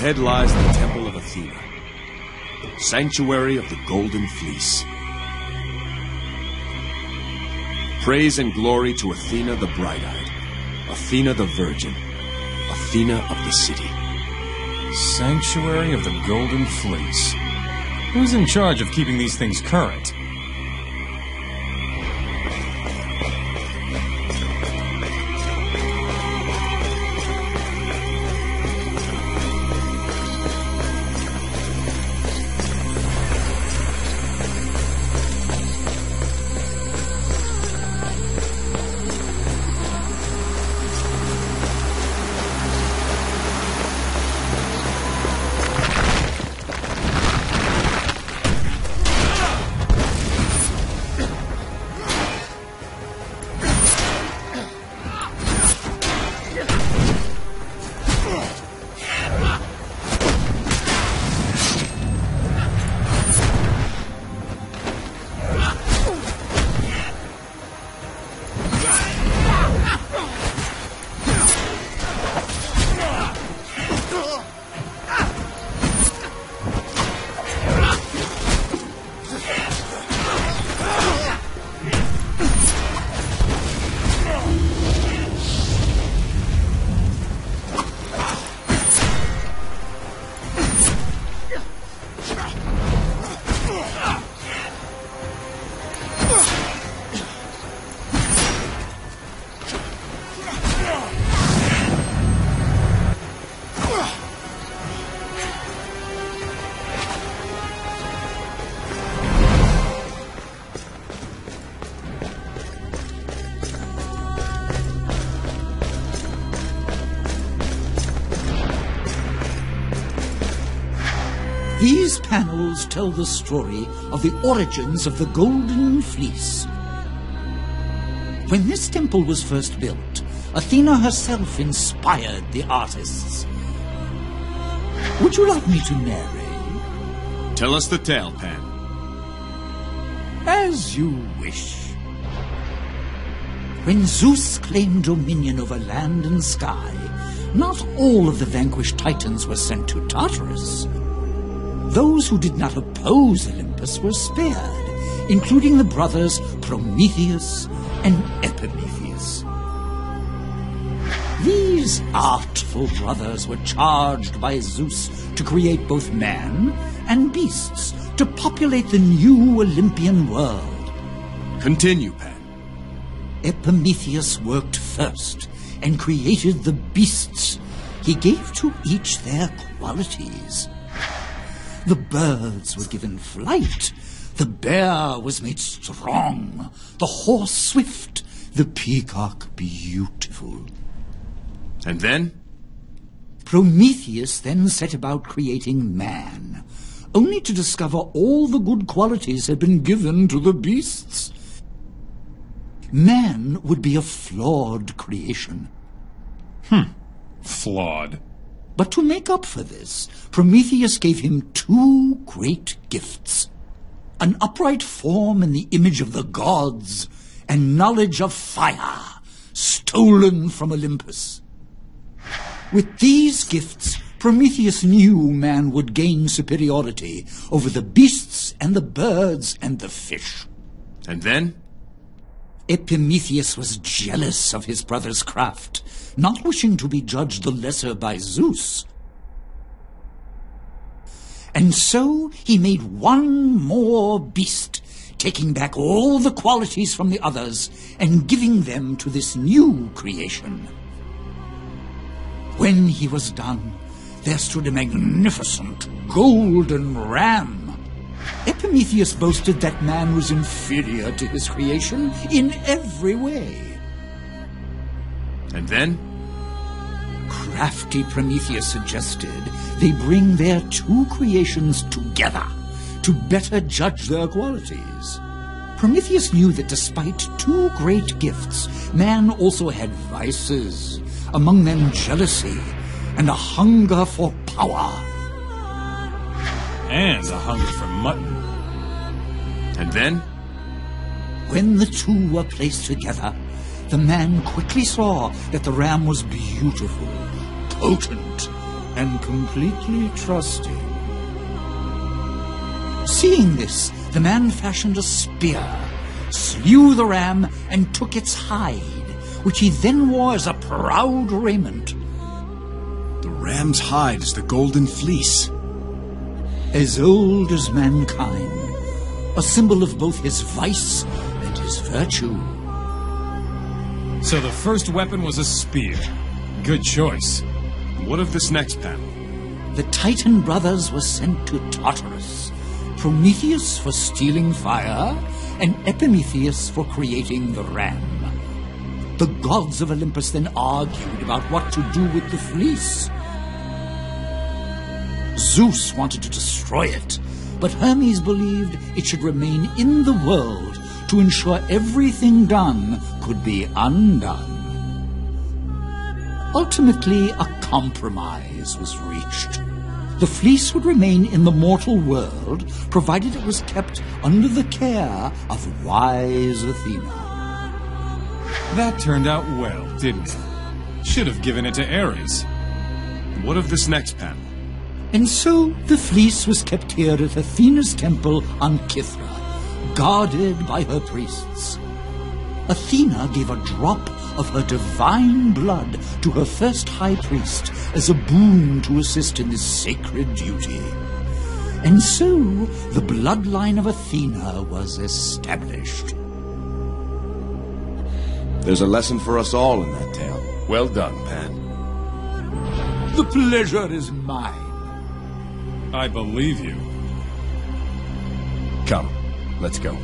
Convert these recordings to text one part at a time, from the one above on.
ahead lies the Temple of Athena, sanctuary of the Golden Fleece. Praise and glory to Athena the bright-eyed, Athena the virgin, Athena of the city. Sanctuary of the Golden Fleece. Who's in charge of keeping these things current? These panels tell the story of the origins of the Golden Fleece. When this temple was first built, Athena herself inspired the artists. Would you like me to narrate? Tell us the tale, Pan. As you wish. When Zeus claimed dominion over land and sky, not all of the vanquished Titans were sent to Tartarus. Those who did not oppose Olympus were spared, including the brothers Prometheus and Epimetheus. These artful brothers were charged by Zeus to create both man and beasts to populate the new Olympian world. Continue, Pan. Epimetheus worked first and created the beasts. He gave to each their qualities. The birds were given flight. The bear was made strong. The horse swift. The peacock beautiful. And then? Prometheus then set about creating man, only to discover all the good qualities had been given to the beasts. Man would be a flawed creation. Flawed. But to make up for this, Prometheus gave him two great gifts: an upright form in the image of the gods, and knowledge of fire, stolen from Olympus. With these gifts, Prometheus knew man would gain superiority over the beasts and the birds and the fish. And then? Epimetheus was jealous of his brother's craft, not wishing to be judged the lesser by Zeus. And so he made one more beast, taking back all the qualities from the others and giving them to this new creation. When he was done, there stood a magnificent golden ram. Epimetheus boasted that man was inferior to his creation in every way. And then? Crafty Prometheus suggested they bring their two creations together to better judge their qualities. Prometheus knew that despite two great gifts, man also had vices, among them jealousy and a hunger for power. And a hunger for mutton. And then? When the two were placed together, the man quickly saw that the ram was beautiful, potent, and completely trusting. Seeing this, the man fashioned a spear, slew the ram, and took its hide, which he then wore as a proud raiment. The ram's hide is the Golden Fleece. As old as mankind, a symbol of both his vice and his virtue. So the first weapon was a spear. Good choice. What of this next panel? The Titan brothers were sent to Tartarus, Prometheus for stealing fire, and Epimetheus for creating the ram. The gods of Olympus then argued about what to do with the fleece. Zeus wanted to destroy it, but Hermes believed it should remain in the world to ensure everything done could be undone. Ultimately, a compromise was reached. The fleece would remain in the mortal world, provided it was kept under the care of wise Athena. That turned out well, didn't it? Should have given it to Ares. What of this next panel? And so the fleece was kept here at Athena's temple on Kithra, guarded by her priests. Athena gave a drop of her divine blood to her first high priest as a boon to assist in this sacred duty. And so the bloodline of Athena was established. There's a lesson for us all in that tale. Well done, Pan. The pleasure is mine. I believe you. Come, let's go.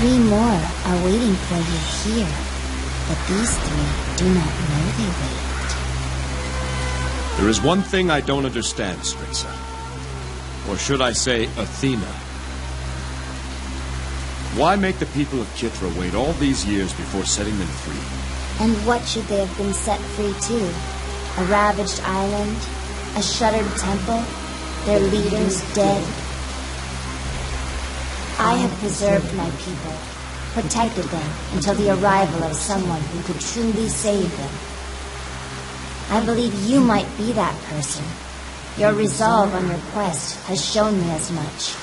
3 more are waiting for you here, but these 3 do not know they wait. There is one thing I don't understand, Strixa. Or should I say, Athena. Why make the people of Kithra wait all these years before setting them free? And what should they have been set free to? A ravaged island? A shuttered temple? Their leaders dead? I have preserved my people, protected them until the arrival of someone who could truly save them. I believe you might be that person. Your resolve on request has shown me as much.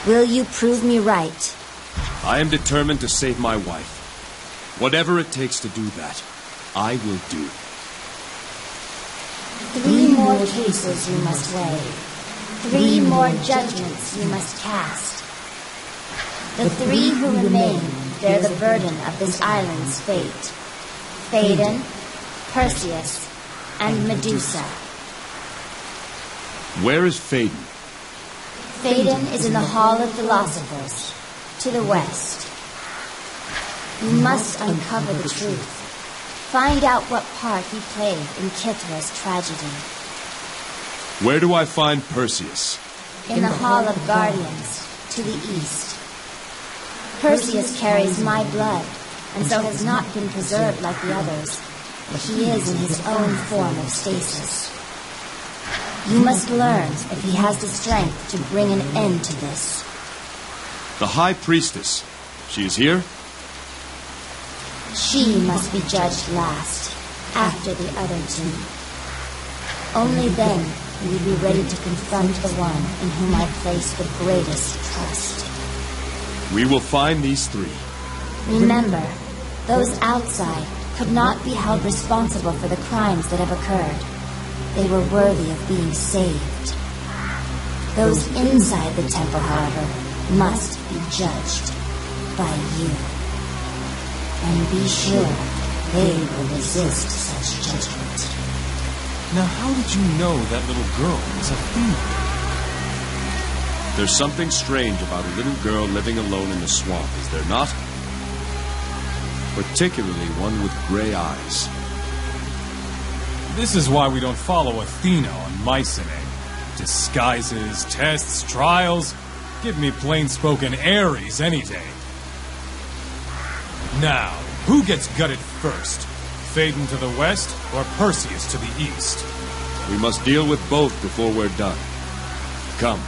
Will you prove me right? I am determined to save my wife. Whatever it takes to do that, I will do. 3 more cases you must weigh. 3 more judgments you must cast. The 3 who remain bear the burden of this island's fate. Phaedon, Perseus, and Medusa. Where is Phaedon? Phaedon is in the Hall of Philosophers, to the west. You must uncover the truth. Find out what part he played in Kithra's tragedy. Where do I find Perseus? In the Hall of Guardians, to the east. Perseus carries my blood, and so has not been preserved like the others, but he is in his own form of stasis. You must learn if he has the strength to bring an end to this. The High Priestess. She is here? She must be judged last, after the other 2. Only then will you be ready to confront the one in whom I place the greatest trust. We will find these 3. Remember, those outside could not be held responsible for the crimes that have occurred. They were worthy of being saved. Those inside the temple, however, must be judged by you. And be sure they will resist such judgment. Now, how did you know that little girl was Athena? There's something strange about a little girl living alone in the swamp, is there not? Particularly one with gray eyes. This is why we don't follow Athena on Mycenae. Disguises, tests, trials. Give me plain-spoken Ares any day. Now, who gets gutted first? Phaedon to the west, or Perseus to the east? We must deal with both before we're done. Come.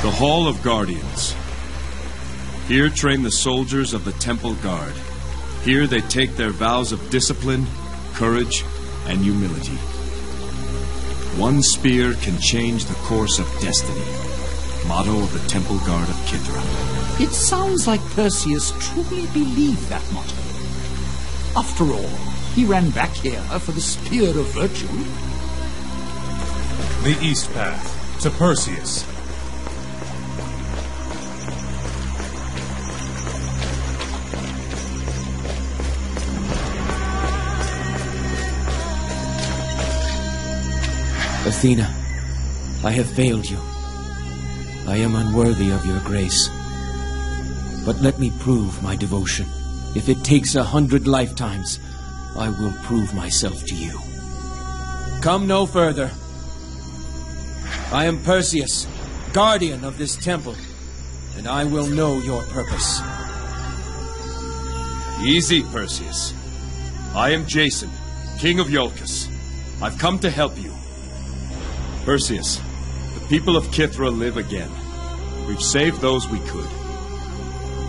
The Hall of Guardians. Here train the soldiers of the Temple Guard. Here they take their vows of discipline, courage, and humility. One spear can change the course of destiny. Motto of the Temple Guard of Kythera. It sounds like Perseus truly believed that motto. After all, he ran back here for the spear of virtue. The east path, to Perseus. Athena, I have failed you. I am unworthy of your grace. But let me prove my devotion. If it takes 100 lifetimes, I will prove myself to you. Come no further. I am Perseus, guardian of this temple, and I will know your purpose. Easy, Perseus. I am Jason, king of Iolcus. I've come to help you. Perseus, the people of Kythera live again. We've saved those we could.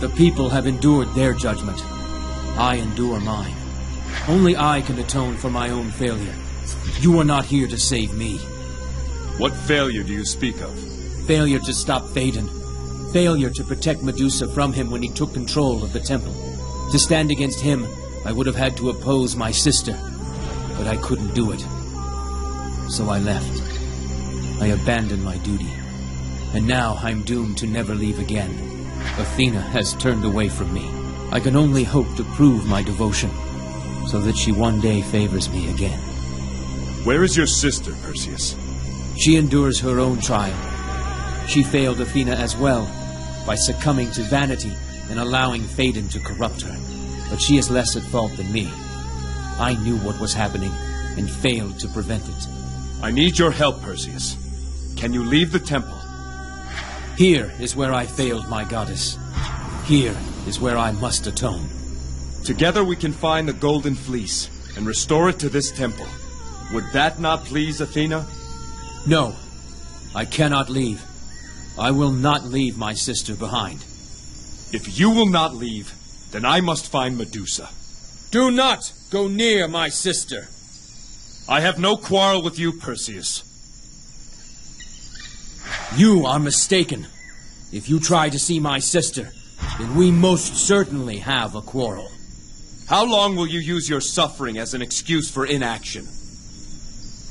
The people have endured their judgment. I endure mine. Only I can atone for my own failure. You are not here to save me. What failure do you speak of? Failure to stop Phaedon. Failure to protect Medusa from him when he took control of the temple. To stand against him, I would have had to oppose my sister. But I couldn't do it. So I left. I abandoned my duty. And now I'm doomed to never leave again. Athena has turned away from me. I can only hope to prove my devotion, so that she one day favors me again. Where is your sister, Perseus? She endures her own trial. She failed Athena as well, by succumbing to vanity and allowing Phaedon to corrupt her. But she is less at fault than me. I knew what was happening, and failed to prevent it. I need your help, Perseus. Can you leave the temple? Here is where I failed my goddess. Here is where I must atone. Together we can find the Golden Fleece and restore it to this temple. Would that not please Athena? No, I cannot leave. I will not leave my sister behind. If you will not leave, then I must find Medusa. Do not go near my sister. I have no quarrel with you, Perseus. You are mistaken. If you try to see my sister, then we most certainly have a quarrel. How long will you use your suffering as an excuse for inaction?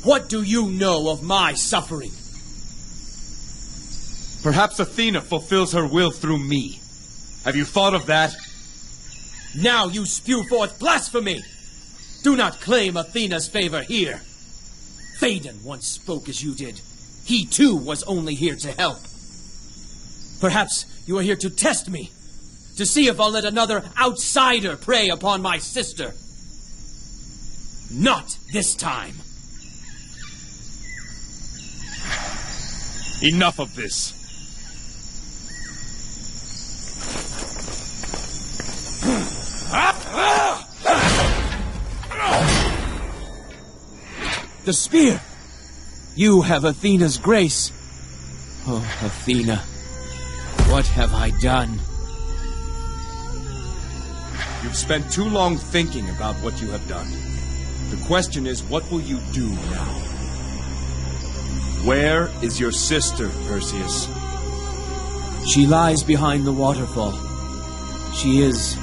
What do you know of my suffering? Perhaps Athena fulfills her will through me. Have you thought of that? Now you spew forth blasphemy! Do not claim Athena's favor here. Phaedon once spoke as you did. He too was only here to help. Perhaps you are here to test me, to see if I'll let another outsider prey upon my sister. Not this time. Enough of this. The spear! You have Athena's grace. Oh, Athena, what have I done? You've spent too long thinking about what you have done. The question is, what will you do now? Where is your sister, Perseus? She lies behind the waterfall. She is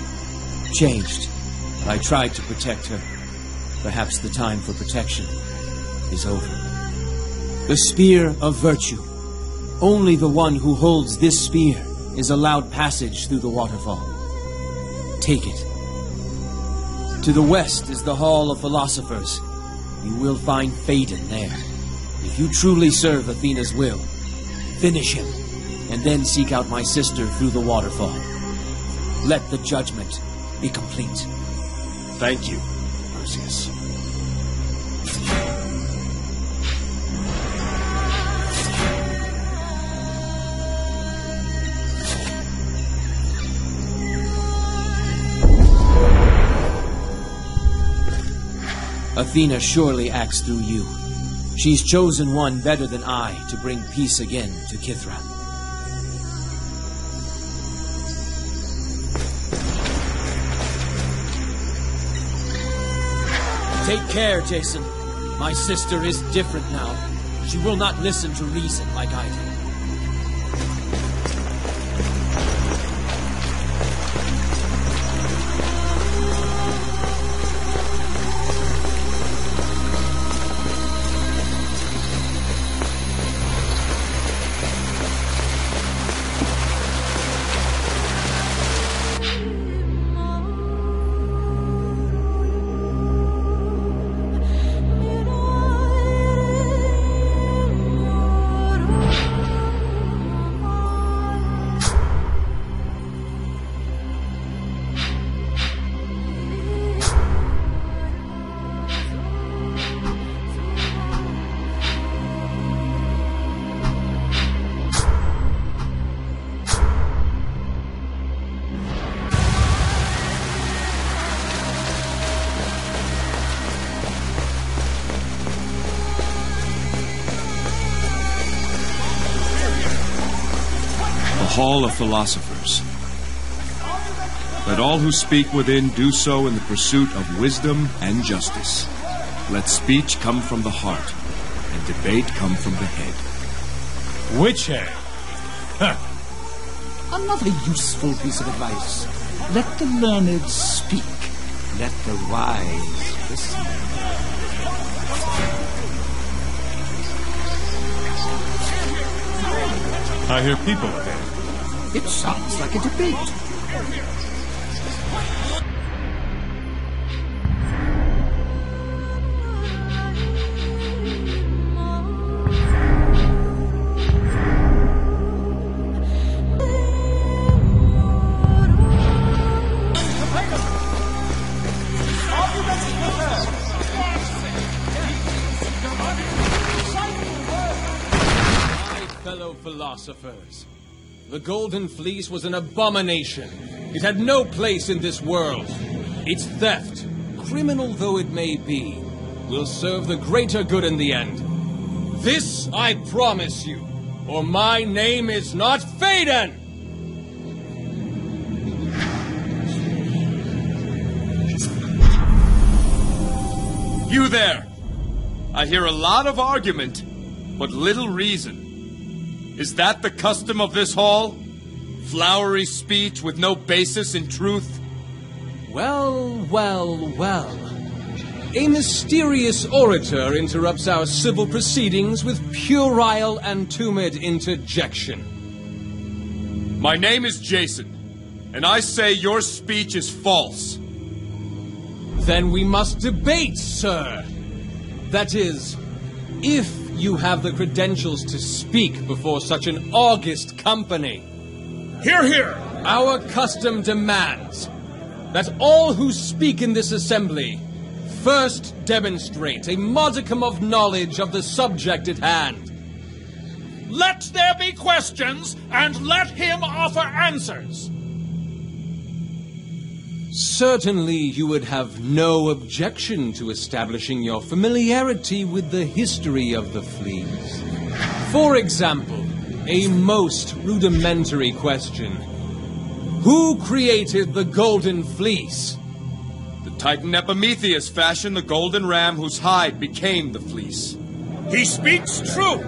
changed. I tried to protect her. Perhaps the time for protection is over. The spear of virtue. Only the one who holds this spear is allowed passage through the waterfall. Take it. To the west is the Hall of Philosophers. You will find Phaedon there. If you truly serve Athena's will, finish him, and then seek out my sister through the waterfall. Let the judgment be complete. Thank you, Perseus. Athena surely acts through you. She's chosen one better than I to bring peace again to Kithra. Take care, Jason. My sister is different now. She will not listen to reason like I do. Hall of Philosophers. Let all who speak within do so in the pursuit of wisdom and justice. Let speech come from the heart, and debate come from the head. Which head? Another useful piece of advice. Let the learned speak. Let the wise listen. I hear people ahead. It sounds like a debate. Fellow philosophers, the Golden Fleece was an abomination. It had no place in this world. Its theft, criminal though it may be, will serve the greater good in the end. This I promise you, or my name is not Phaedon! You there! I hear a lot of argument, but little reason. Is that the custom of this hall? Flowery speech with no basis in truth? Well, well, well. A mysterious orator interrupts our civil proceedings with puerile and tumid interjection. My name is Jason, and I say your speech is false. Then we must debate, sir. That is, if you have the credentials to speak before such an august company. Hear, hear! Our custom demands that all who speak in this assembly first demonstrate a modicum of knowledge of the subject at hand. Let there be questions, and let him offer answers. Certainly you would have no objection to establishing your familiarity with the history of the fleece. For example, a most rudimentary question. Who created the Golden Fleece? The Titan Epimetheus fashioned the golden ram whose hide became the fleece. He speaks true.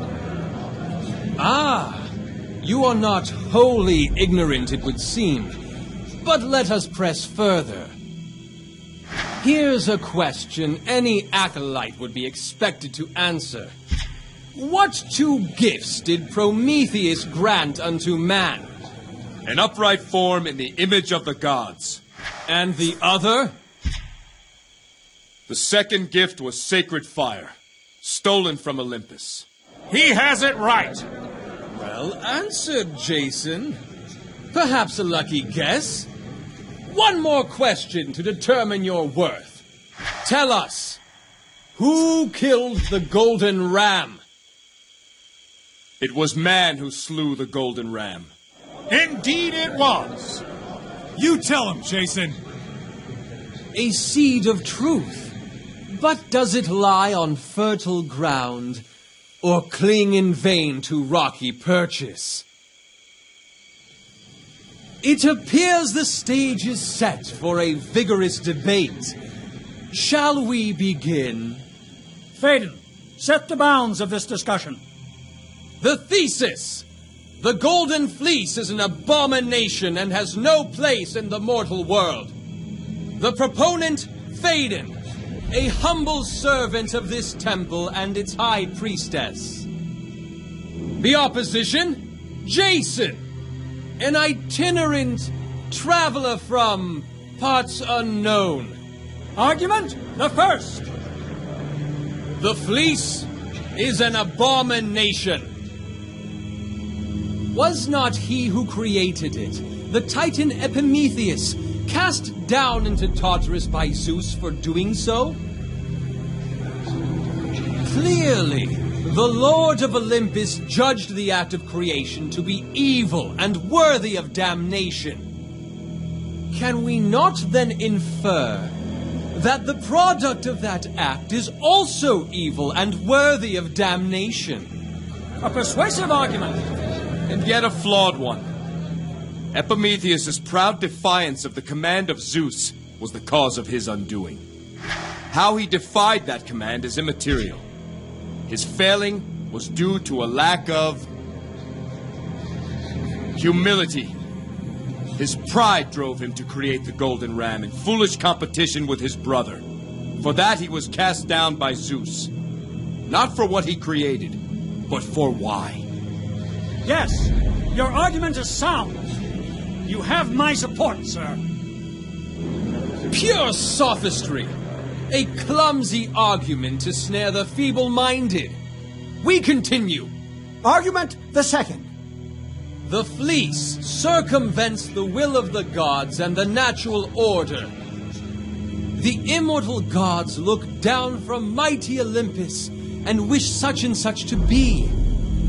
Ah, you are not wholly ignorant, it would seem. But let us press further. Here's a question any acolyte would be expected to answer. What two gifts did Prometheus grant unto man? An upright form in the image of the gods. And the other? The second gift was sacred fire, stolen from Olympus. He has it right. Well answered, Jason. Perhaps a lucky guess. One more question to determine your worth. Tell us, who killed the golden ram? It was man who slew the golden ram. Indeed it was. You tell him, Jason. A seed of truth. But does it lie on fertile ground, or cling in vain to rocky perches? It appears the stage is set for a vigorous debate. Shall we begin? Phaedon, set the bounds of this discussion. The thesis! The Golden Fleece is an abomination and has no place in the mortal world. The proponent, Phaedon, a humble servant of this temple and its high priestess. The opposition, Jason, an itinerant traveler from parts unknown. Argument, the first. The fleece is an abomination. Was not he who created it, the Titan Epimetheus, cast down into Tartarus by Zeus for doing so? Clearly, the Lord of Olympus judged the act of creation to be evil and worthy of damnation. Can we not then infer that the product of that act is also evil and worthy of damnation? A persuasive argument. And yet a flawed one. Epimetheus' proud defiance of the command of Zeus was the cause of his undoing. How he defied that command is immaterial. His failing was due to a lack of humility. His pride drove him to create the golden ram in foolish competition with his brother. For that he was cast down by Zeus. Not for what he created, but for why. Yes, your argument is sound. You have my support, sir. Pure sophistry. A clumsy argument to snare the feeble-minded. We continue. Argument the second. The fleece circumvents the will of the gods and the natural order. The immortal gods look down from mighty Olympus and wish such and such to be.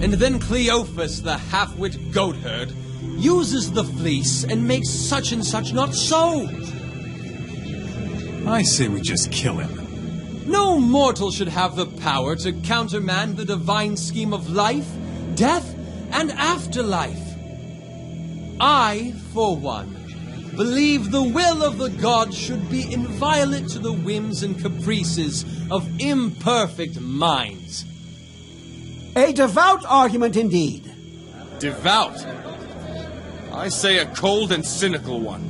And then Cleophas, the half-wit goatherd, uses the fleece and makes such and such not so. I say we just kill him. No mortal should have the power to countermand the divine scheme of life, death, and afterlife. I, for one, believe the will of the gods should be inviolate to the whims and caprices of imperfect minds. A devout argument indeed. Devout? I say a cold and cynical one.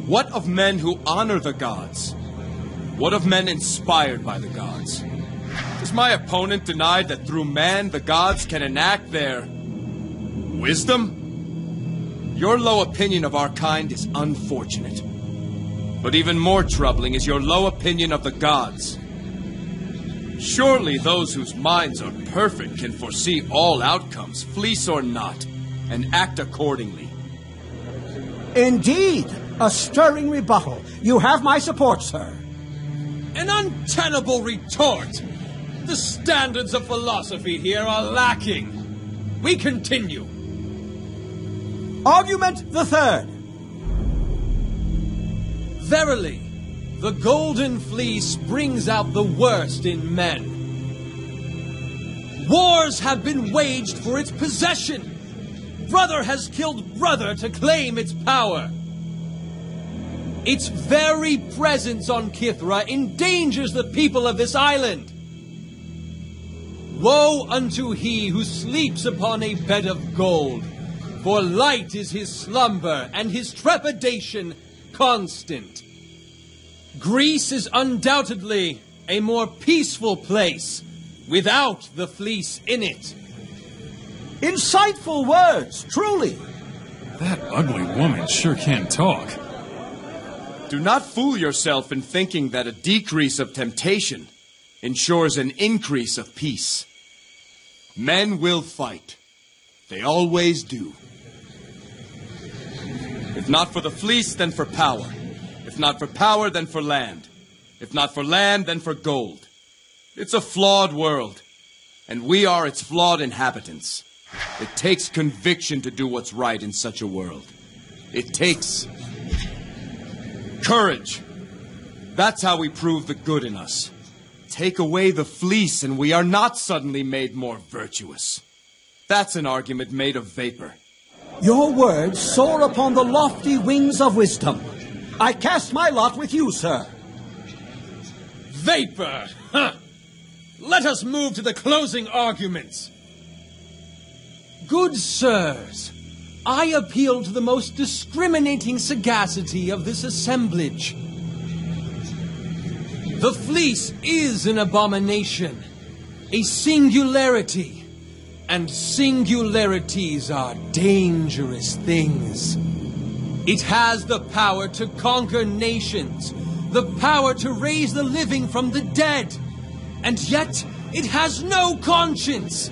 What of men who honor the gods? What of men inspired by the gods? Does my opponent deny that through man the gods can enact their wisdom? Your low opinion of our kind is unfortunate. But even more troubling is your low opinion of the gods. Surely those whose minds are perfect can foresee all outcomes, fleece or not, and act accordingly. Indeed, a stirring rebuttal. You have my support, sir. An untenable retort. The standards of philosophy here are lacking. We continue. Argument the third. Verily, the Golden Fleece brings out the worst in men. Wars have been waged for its possession. Brother has killed brother to claim its power. Its very presence on Kithra endangers the people of this island. Woe unto he who sleeps upon a bed of gold, for light is his slumber and his trepidation constant. Greece is undoubtedly a more peaceful place without the fleece in it. Insightful words, truly. That ugly woman sure can talk. Do not fool yourself in thinking that a decrease of temptation ensures an increase of peace. Men will fight. They always do. If not for the fleece, then for power. If not for power, then for land. If not for land, then for gold. It's a flawed world, and we are its flawed inhabitants. It takes conviction to do what's right in such a world. It takes courage. That's how we prove the good in us. Take away the fleece and we are not suddenly made more virtuous. That's an argument made of vapor. Your words soar upon the lofty wings of wisdom. I cast my lot with you, sir. Vapor! Huh. Let us move to the closing arguments. Good sirs, I appeal to the most discriminating sagacity of this assemblage. The fleece is an abomination, a singularity, and singularities are dangerous things. It has the power to conquer nations, the power to raise the living from the dead, and yet it has no conscience.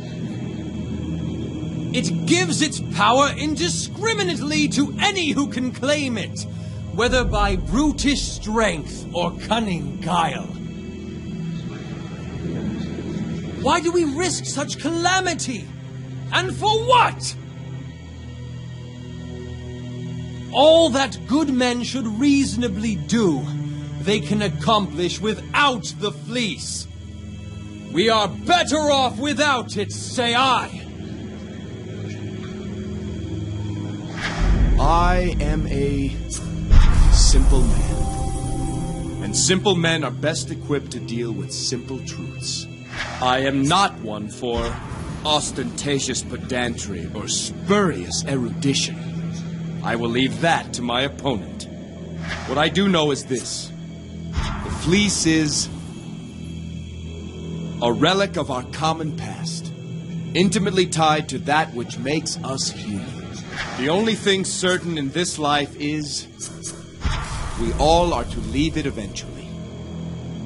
It gives its power indiscriminately to any who can claim it, whether by brutish strength or cunning guile. Why do we risk such calamity? And for what? All that good men should reasonably do, they can accomplish without the fleece. We are better off without it, say I. I am a simple man. And simple men are best equipped to deal with simple truths. I am not one for ostentatious pedantry or spurious erudition. I will leave that to my opponent. What I do know is this. The fleece is a relic of our common past, intimately tied to that which makes us human. The only thing certain in this life is we all are to leave it eventually.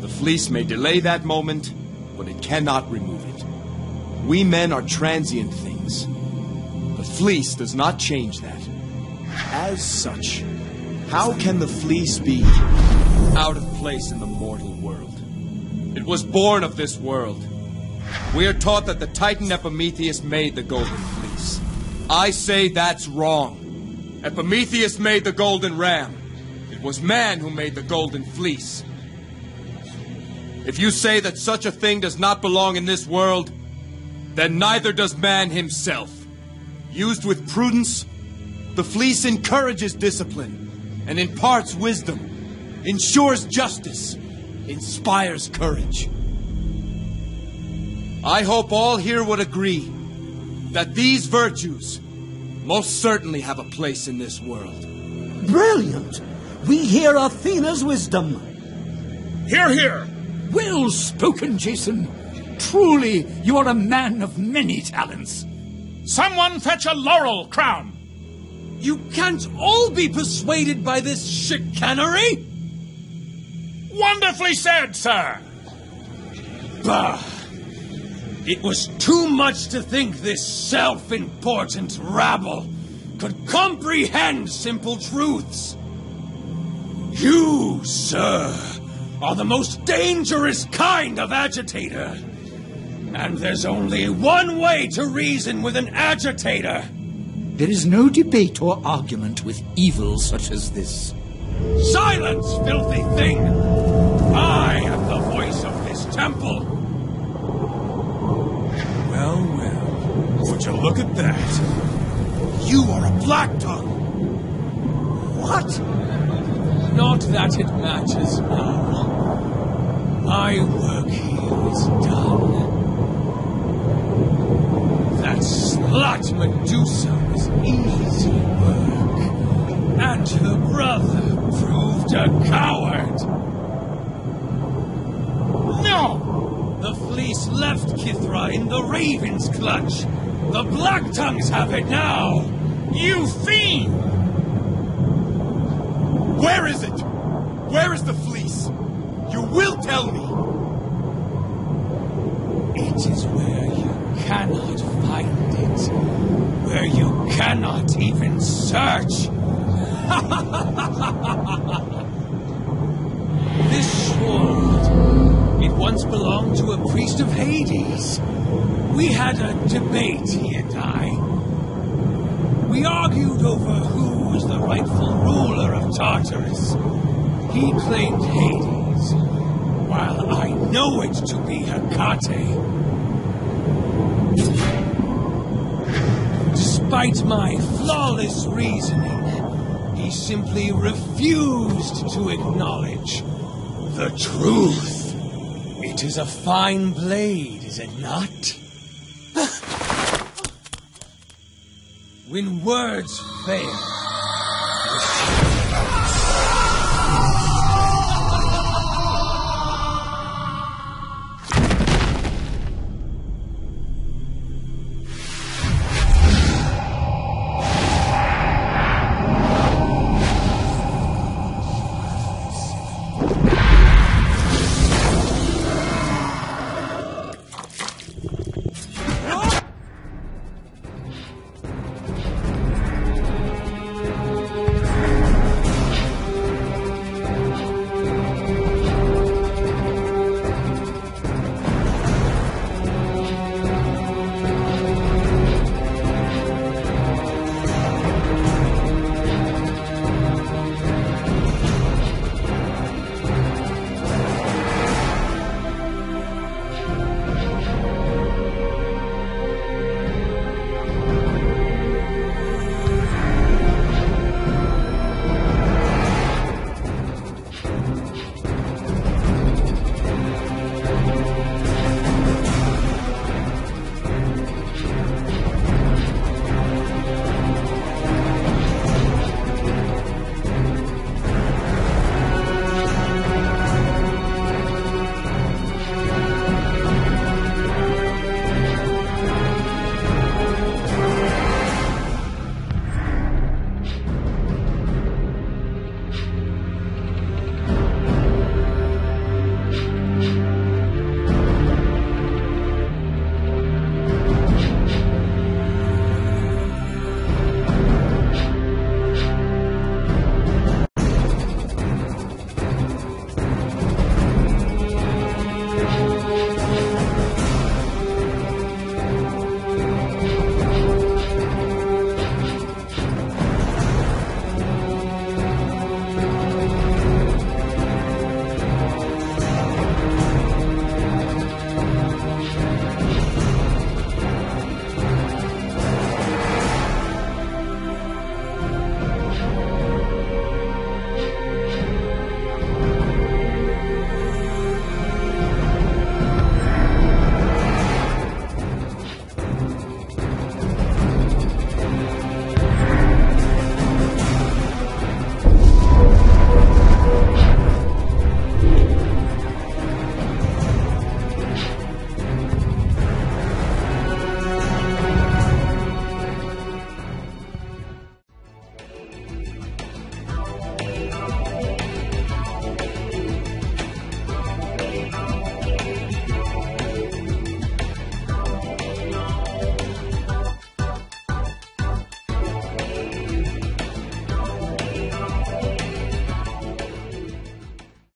The fleece may delay that moment, but it cannot remove it. We men are transient things. The fleece does not change that. As such, how can the fleece be out of place in the mortal world? It was born of this world. We are taught that the Titan Epimetheus made the Golden Fleece. I say that's wrong. Epimetheus made the golden ram. It was man who made the golden fleece. If you say that such a thing does not belong in this world, then neither does man himself. Used with prudence, the fleece encourages discipline and imparts wisdom, ensures justice, inspires courage. I hope all here would agree that these virtues most certainly have a place in this world. Brilliant! We hear Athena's wisdom. Hear, hear! Well spoken, Jason. Truly, you are a man of many talents. Someone fetch a laurel crown! You can't all be persuaded by this chicanery! Wonderfully said, sir! Bah! It was too much to think this self-important rabble could comprehend simple truths. You, sir, are the most dangerous kind of agitator. And there's only one way to reason with an agitator. There is no debate or argument with evil such as this. Silence, filthy thing! I am the voice of this temple. Well, well, would you look at that? You are a black tongue. What? Not that it matters now. My work here is done. That slut Medusa was easy work. And her brother proved a coward. No! The fleece left Kithra in the raven's clutch. The black tongues have it now. You fiend! Where is it? Where is the fleece? You will tell me! It is where you cannot find it, where you cannot even search. This sword, it once belonged to a priest of Hades. We had a debate, he and I. We argued over who was the rightful ruler of Tartarus. He claimed Hades, while I know it to be Hecate. Despite my flawless reasoning, he simply refused to acknowledge the truth. It is a fine blade, is it not? When words fail,